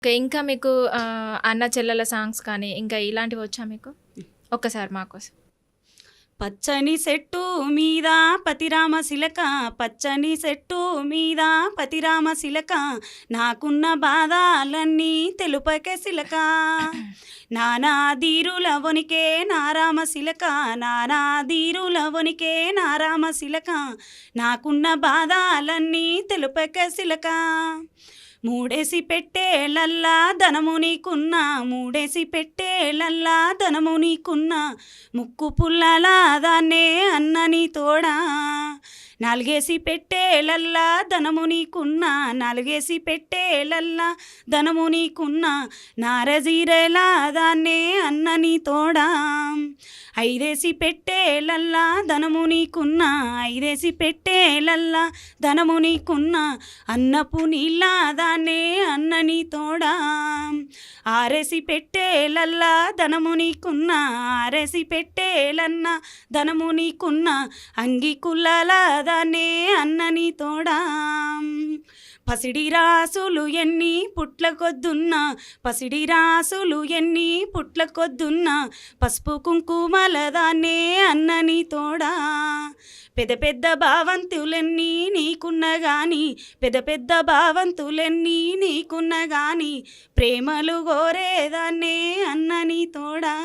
Okay. ఇంకా మీకు అన్న చెల్లెల సాంగ్స్ కానీ, ఇంకా ఇలాంటివొచ్చా మీకు? ఒక్కసారి మా కోసం. పచ్చని చెట్టు మీద పతిరామ శిలక, పచ్చని చెట్టు మీద పతిరామ శిలక, నాకున్న బాధలన్నీ తెలుపకే శిలక, నానా ధీరుల వనికే నారామ శిలక, నానా ధీరుల వనికే నారామ శిలక, నాకున్న బాధలన్నీ తెలుపకే శిలక, మూడేసి పెట్టేలల్లా ధనము నీకున్నా, మూడేసి పెట్టేలల్లా ధనము నీకున్నా, ముక్కు పుల్లలా దాన్నే అన్నని తోడా, నాలుగేసి పెట్టేలల్లా ధనము నీకున్నా, నాలుగేసి పెట్టేలల్లా ధనము నీకున్నా, నారజీరేలా దాన్నే అన్నని తోడా, ఐదేసి పెట్టేలల్లా ధనము నీకున్నా, ఐదేసి పెట్టేలల్లా ధనము నీకున్నా, అన్నపు నీళ్ళ దాన్నే అన్నని తోడా, ఆరేసి పెట్టేలల్లా ధనము నీకున్నా, ఆరేసి పెట్టేలన్నా ధనము నీకున్నా, అంగి కుల్లల దాన్నే అన్నని తోడా, పసిడి రాసులు ఎన్ని పుట్ల కొద్దున్నా, పసిడి రాసులు ఎన్ని పుట్ల కొద్దున్నా, పసుపు కుంకుమల దాన్నే అన్నని తోడా, పెద్ద పెద్ద భావంతులెన్ని నీకున్న గాని, పెద్ద పెద్ద భావంతులెన్ని నీకున్న గాని, ప్రేమలు గోరేదాన్నే అన్నని తోడా.